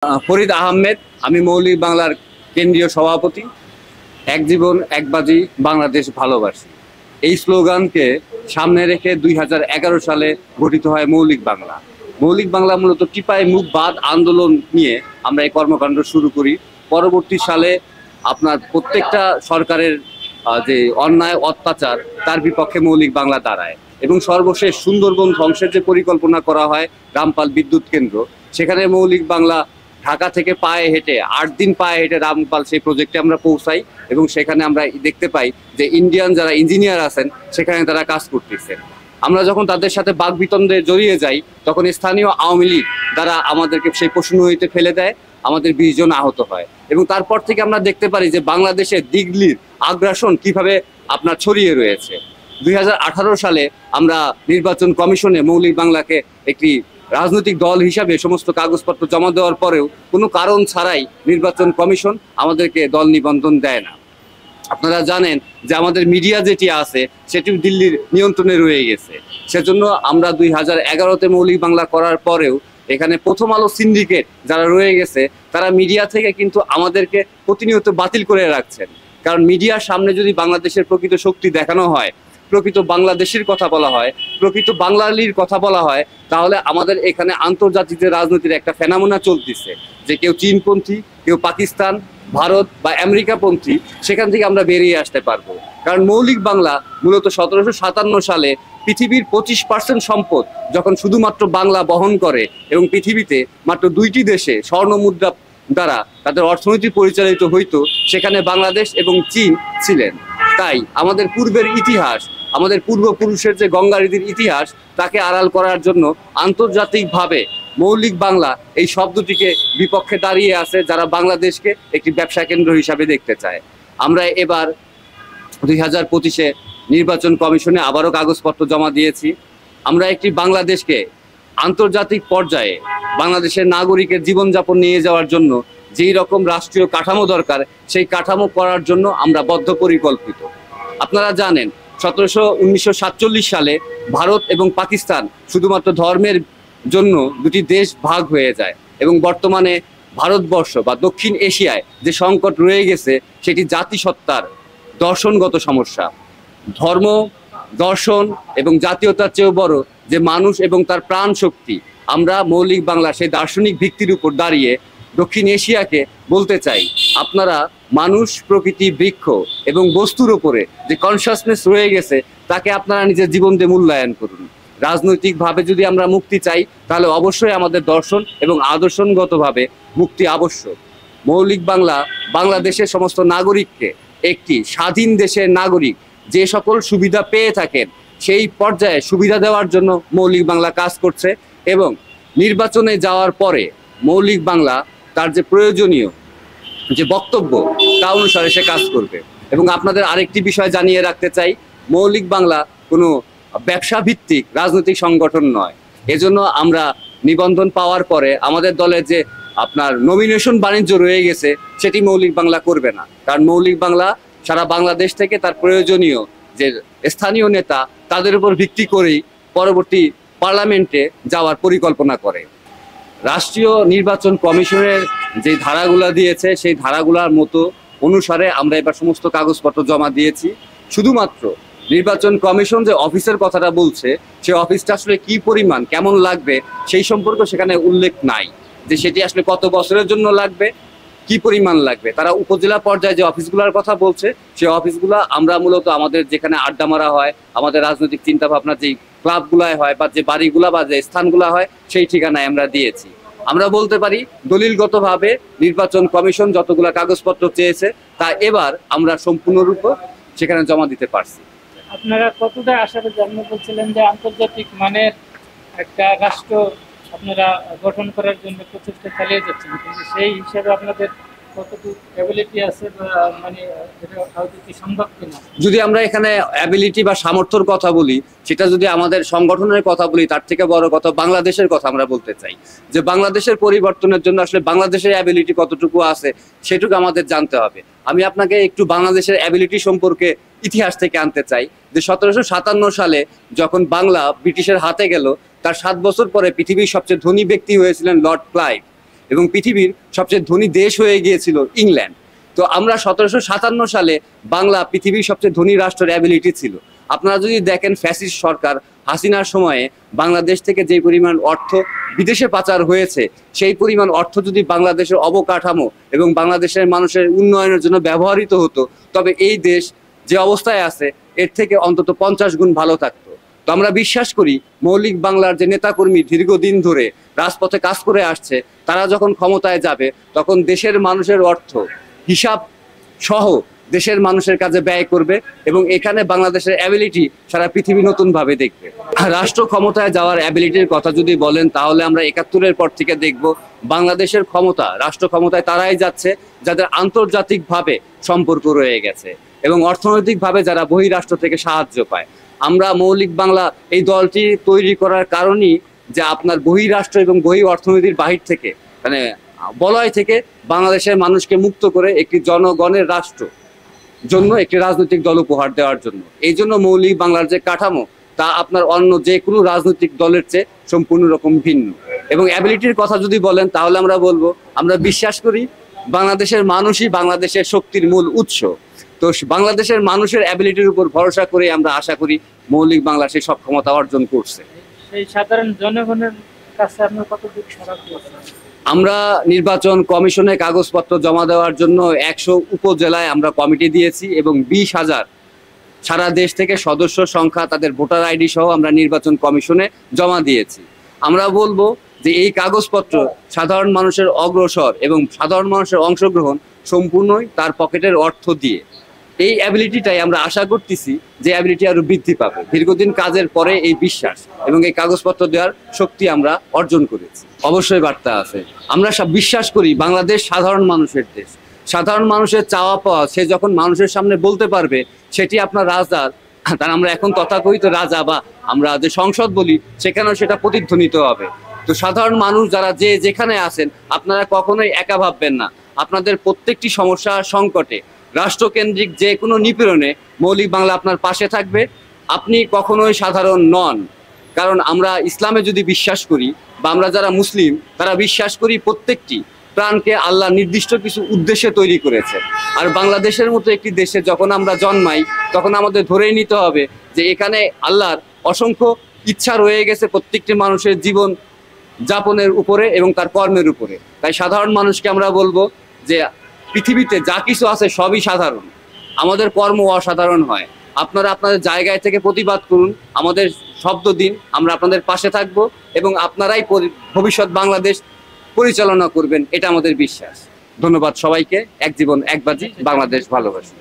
ফরিদ আহমেদ, আমি মৌলিক বাংলার কেন্দ্রীয় সভাপতি। এক জীবন এক বাজি, বাংলাদেশ ভালোবাসি, এই স্লোগানকে সামনে রেখে 2011 সালে গঠিত হয় মৌলিক বাংলা। মৌলিক বাংলা মূলত টিপাই মুখ বাদ আন্দোলন নিয়ে আমরা এই কর্মকাণ্ড শুরু করি। পরবর্তী সালে আপনার প্রত্যেকটা সরকারের যে অন্যায় অত্যাচার, তার বিপক্ষে মৌলিক বাংলা দাঁড়ায় এবং সর্বশেষ সুন্দরবন ধ্বংসের যে পরিকল্পনা করা হয় রামপাল বিদ্যুৎ কেন্দ্র, সেখানে মৌলিক বাংলা ঢাকা থেকে পায়ে হেঁটে 8 দিন পায়ে হেঁটে রামপাল সেই প্রজেক্টে আমরা পৌঁছাই এবং সেখানে আমরা দেখতে পাই যে ইন্ডিয়ান যারা ইঞ্জিনিয়ার আছেন সেখানে তারা কাজ করতেছেন। আমরা যখন তাদের সাথে বাকবিতণ্ডে জড়িয়ে যাই, তখন স্থানীয় আওয়ামী লীগ দ্বারা আমাদেরকে সেই প্রশ্নহিতে ফেলে দেয়, আমাদের 20 জন আহত হয় এবং তারপর থেকে আমরা দেখতে পারি যে বাংলাদেশের দিল্লির আগ্রাসন কিভাবে আপনার ছড়িয়ে রয়েছে। 2018 সালে আমরা নির্বাচন কমিশনে মৌলিক বাংলাকে একটি রাজনৈতিক দল হিসাবে সমস্ত কাগজপত্র জমা দেওয়ার পরেও কোনো কারণ ছাড়াই নির্বাচন কমিশন আমাদেরকে দল নিবন্ধন দেয় না। আপনারা জানেন যে আমাদের মিডিয়া যেটি আছে সেটি দিল্লির নিয়ন্ত্রণে রয়ে গেছে। সেজন্য আমরা 2011-তে মৌলিক বাংলা করার পরেও এখানে প্রথম আলো সিন্ডিকেট যারা রয়ে গেছে, তারা মিডিয়া থেকে কিন্তু আমাদেরকে প্রতিনিয়ত বাতিল করে রাখছেন। কারণ মিডিয়ার সামনে যদি বাংলাদেশের প্রকৃত শক্তি দেখানো হয়, প্রকৃত বাংলাদেশের কথা বলা হয়, প্রকৃত বাঙালির কথা বলা হয়, তাহলে আমাদের এখানে আন্তর্জাতিক রাজনীতির একটা ফেনামেনা চলতেছে যে কেউ চীনপন্থী, কেউ পাকিস্তান, ভারত বা আমেরিকাপন্থী, সেখান থেকে আমরা বেরিয়ে আসতে পারবো। কারণ মৌলিক বাংলা মূলত 1757 সালে পৃথিবীর 25% সম্পদ যখন শুধুমাত্র বাংলা বহন করে এবং পৃথিবীতে মাত্র 2টি দেশে স্বর্ণ মুদ্রা দ্বারা তাদের অর্থনীতি পরিচালিত হইতো, সেখানে বাংলাদেশ এবং চীন ছিলেন। তাই আমাদের পূর্বের ইতিহাস, আমাদের পূর্বপুরুষের যে গঙ্গারীতির ইতিহাস, তাকে আড়াল করার জন্য আন্তর্জাতিকভাবে মৌলিক বাংলা এই শব্দটিকে বিপক্ষে দাঁড়িয়ে আছে, যারা বাংলাদেশকে একটি ব্যবসা কেন্দ্র হিসাবে দেখতে চায়। আমরা এবার 2025-এ নির্বাচন কমিশনে আবারও কাগজপত্র জমা দিয়েছি। আমরা একটি বাংলাদেশকে আন্তর্জাতিক পর্যায়ে বাংলাদেশের নাগরিকের জীবনযাপন নিয়ে যাওয়ার জন্য যেই রকম রাষ্ট্রীয় কাঠামো দরকার, সেই কাঠামো করার জন্য আমরা বদ্ধপরিকল্পিত। আপনারা জানেন 1947 সালে ভারত এবং পাকিস্তান শুধুমাত্র ধর্মের জন্য দুটি দেশ ভাগ হয়ে যায় এবং বর্তমানে ভারতবর্ষ বা দক্ষিণ এশিয়ায় যে সংকট রয়ে গেছে, সেটি জাতিসত্তার দর্শনগত সমস্যা। ধর্ম, দর্শন এবং জাতীয়তার চেয়েও বড় যে মানুষ এবং তার প্রাণ শক্তি। আমরা মৌলিক বাংলা সেই দার্শনিক ভিত্তির উপর দাঁড়িয়ে দক্ষিণ এশিয়াকে বলতে চাই, আপনারা মানুষ, প্রকৃতি, বৃক্ষ এবং বস্তুর উপরে যে কনসাসনেস রয়ে গেছে, তাকে আপনারা নিজের জীবন দিয়ে মূল্যায়ন করুন। রাজনৈতিকভাবে যদি আমরা মুক্তি চাই, তাহলে অবশ্যই আমাদের দর্শন এবং আদর্শগতভাবে মুক্তি আবশ্যক। মৌলিক বাংলা বাংলাদেশের সমস্ত নাগরিককে একটি স্বাধীন দেশের নাগরিক যে সকল সুবিধা পেয়ে থাকেন, সেই পর্যায়ে সুবিধা দেওয়ার জন্য মৌলিক বাংলা কাজ করছে এবং নির্বাচনে যাওয়ার পরে মৌলিক বাংলা তার যে প্রয়োজনীয় যে বক্তব্য, তা অনুসারে সে কাজ করবে। এবং আপনাদের আরেকটি বিষয় জানিয়ে রাখতে চাই, মৌলিক বাংলা কোনো ব্যবসা ভিত্তিক রাজনৈতিক সংগঠন নয়। এজন্য আমরা নিবন্ধন পাওয়ার পরে আমাদের দলের যে আপনার নমিনেশন বাণিজ্য রয়ে গেছে, সেটি মৌলিক বাংলা করবে না। কারণ মৌলিক বাংলা সারা বাংলাদেশ থেকে তার প্রয়োজনীয় যে স্থানীয় নেতা, তাদের উপর ভিত্তি করেই পরবর্তী পার্লামেন্টে যাওয়ার পরিকল্পনা করে। রাষ্ট্রীয় নির্বাচন কমিশনের যে ধারাগুলা দিয়েছে, সেই ধারাগুলার মতো অনুসারে আমরা এবার সমস্ত কাগজপত্র জমা দিয়েছি। শুধুমাত্র নির্বাচন কমিশন যে অফিসের কথাটা বলছে, সেই অফিসটা আসলে কি পরিমাণ কেমন লাগবে সেই সম্পর্কে সেখানে উল্লেখ নাই, যে সেটি আসলে কত বছরের জন্য লাগবে, কি পরিমাণ লাগবে। তারা উপজেলা পর্যায়ে যে অফিসগুলোর কথা বলছে, সেই অফিসগুলো আমরা মূলত আমাদের যেখানে আড্ডা মারা হয়, আমাদের রাজনৈতিক চিন্তা ভাবনা যে ক্লাবগুলায় হয় বা যে বাড়িগুলা বা যে স্থানগুলো হয়, সেই ঠিকানায় আমরা দিয়েছি। আমরা বলতে পারি দলিলগতভাবে নির্বাচন কমিশন যতগুলা কাগজপত্র চেয়েছে, তা এবার আমরা সম্পূর্ণরূপে সেখানে জমা দিতে পারছি। আপনারা কতটা আশাবাদী? আপনি বলছিলেন যে আন্তর্জাতিক মানের একটা রাষ্ট্র আপনারা গঠন করার জন্য প্রচেষ্টা চালিয়ে যাচ্ছেন, কিন্তু সেই হিসাবে আপনাদের কতটুকু অ্যাবিলিটি আছে বা মানে এটা কি সম্ভব কিনা? যদি আমরা এখানে অ্যাবিলিটি বা সামর্থ্যর কথা বলি, সেটা যদি আমাদের সংগঠনের কথা বলি, তার থেকে বড় কথা বাংলাদেশের কথা আমরা বলতে চাই। যে বাংলাদেশের পরিবর্তনের জন্য আসলে বাংলাদেশের অ্যাবিলিটি কতটুকু আছে, সেটুকু আমাদের জানতে হবে। আমি আপনাকে একটু বাংলাদেশের অ্যাবিলিটি সম্পর্কে ইতিহাস থেকে আনতে চাই। যে 1757 সালে যখন বাংলা ব্রিটিশের হাতে গেল, তার 7 বছর পরে পৃথিবীর সবচেয়ে ধনী ব্যক্তি হয়েছিলেন লর্ড ক্লাইভ। এবং পৃথিবীর সবচেয়ে ধনী দেশ হয়ে গিয়েছিল ইংল্যান্ড। তো আমরা 1757 সালে বাংলা পৃথিবীর সবচেয়ে ধনী রাষ্ট্রের অ্যাবিলিটি ছিল। আপনারা যদি দেখেন ফ্যাসিস্ট সরকার হাসিনার সময়ে বাংলাদেশ থেকে যে পরিমাণ অর্থ বিদেশে পাচার হয়েছে, সেই পরিমাণ অর্থ যদি বাংলাদেশের অবকাঠামো এবং বাংলাদেশের মানুষের উন্নয়নের জন্য ব্যবহৃত হতো, তবে এই দেশ যে অবস্থায় আছে এর থেকে অন্তত 50 গুণ ভালো থাকতো। তো আমরা বিশ্বাস করি মৌলিক বাংলার যে নেতাকর্মী দীর্ঘদিন ধরে রাজপথে কাজ করে আসছে, তারা যখন ক্ষমতায় যাবে তখন দেশের মানুষের অর্থ হিসাব সহ দেশের মানুষের কাজে ব্যয় করবে এবং এখানে বাংলাদেশের অ্যাবিলিটি সারা পৃথিবী নতুনভাবে দেখবে। রাষ্ট্র ক্ষমতায় যাওয়ার অ্যাবিলিটির কথা যদি বলেন, তাহলে আমরা 71-এর পর থেকে দেখব বাংলাদেশের ক্ষমতা, রাষ্ট্র ক্ষমতায় তারাই যাচ্ছে যাদের আন্তর্জাতিকভাবে সম্পর্ক রয়ে গেছে এবং অর্থনৈতিকভাবে যারা বহিরাষ্ট্র থেকে সাহায্য পায়। আমরা মৌলিক বাংলা এই দলটি তৈরি করার কারণই যে আপনার বহিরাষ্ট্র এবং বহি অর্থনীতির বাহির থেকে মানে বলয় থেকে বাংলাদেশের মানুষকে মুক্ত করে একটি জনগণের রাষ্ট্র জন্য একটি রাজনৈতিক দল উপহার দেওয়ার জন্য। এই জন্য মৌলিক বাংলার যে কাঠামো তা আপনার অন্য যে কোনো রাজনৈতিক দলের চেয়ে সম্পূর্ণ রকম ভিন্ন। এবং অ্যাবিলিটির কথা যদি বলেন, তাহলে আমরা বলবো আমরা বিশ্বাস করি বাংলাদেশের মানুষই বাংলাদেশের শক্তির মূল উৎস। তো বাংলাদেশের মানুষের অ্যাবিলিটির উপর ভরসা করে আমরা আশা করি মৌলিক বাংলা সেই সক্ষমতা অর্জন করছে। সেই সাধারণ জনগণের কাছে আপনার কতটুকু সাড়া পেয়েছেন? আমরা নির্বাচন কমিশনে কাগজপত্র জমা দেওয়ার জন্য 100 উপজেলায় আমরা কমিটি দিয়েছি এবং 20,000 সারা দেশ থেকে সদস্য সংখ্যা তাদের ভোটার আইডি সহ আমরা নির্বাচন কমিশনে জমা দিয়েছি। আমরা বলবো যে এই কাগজপত্র সাধারণ মানুষের অগ্রসর এবং সাধারণ মানুষের অংশগ্রহণ সম্পূর্ণই তার পকেটের অর্থ দিয়ে। এই অ্যাবিলিটিটাই আমরা আশা করতেছি যে অ্যাবিলিটি আরো বৃদ্ধি পাবে। দীর্ঘদিন কাজের পরে এই বিশ্বাস এবং এই কাগজপত্র দেওয়ার শক্তি আমরা অর্জন করেছি। অবশ্যই বার্তা আছে। আমরা সব বিশ্বাস করি বাংলাদেশ সাধারণ মানুষের দেশ। সাধারণ মানুষের চাওয়া পাওয়া সে যখন মানুষের সামনে বলতে পারবে, সেটি আপনার রাজার তার আমরা এখন তথাকথিত রাজা বা আমরা যে সংসদ বলি, সেখানেও সেটা প্রতিধ্বনিত হবে। তো সাধারণ মানুষ যারা যে যেখানে আছেন, আপনারা কখনোই একা ভাববেন না। আপনাদের প্রত্যেকটি সমস্যা সংকটে রাষ্ট্রকেন্দ্রিক যে কোনো নিপীড়নে মৌলিক বাংলা আপনার পাশে থাকবে। আপনি কখনোই সাধারণ নন, কারণ আমরা ইসলামে যদি বিশ্বাস করি বা আমরা যারা মুসলিম তারা বিশ্বাস করি প্রত্যেকটি প্রাণকে আল্লাহ নির্দিষ্ট কিছু উদ্দেশ্যে তৈরি করেছে। আর বাংলাদেশের মতো একটি দেশে যখন আমরা জন্মাই, তখন আমাদের ধরেই নিতে হবে যে এখানে আল্লাহর অসংখ্য ইচ্ছা রয়ে গেছে প্রত্যেকটি মানুষের জীবন যাপনের উপরে এবং তার কর্মের উপরে। তাই সাধারণ মানুষকে আমরা বলবো যে পৃথিবীতে যা কিছু আছে সবই সাধারণ, আমাদের কর্ম অসাধারণ হয়। আপনারা আপনাদের জায়গায় থেকে প্রতিবাদ করুন, আমাদের শব্দ দিন, আমরা আপনাদের পাশে থাকব এবং আপনারাই ভবিষ্যৎ বাংলাদেশ পরিচালনা করবেন, এটা আমাদের বিশ্বাস। ধন্যবাদ সবাইকে। এক জীবন এক বাজি, বাংলাদেশ ভালোবাসি।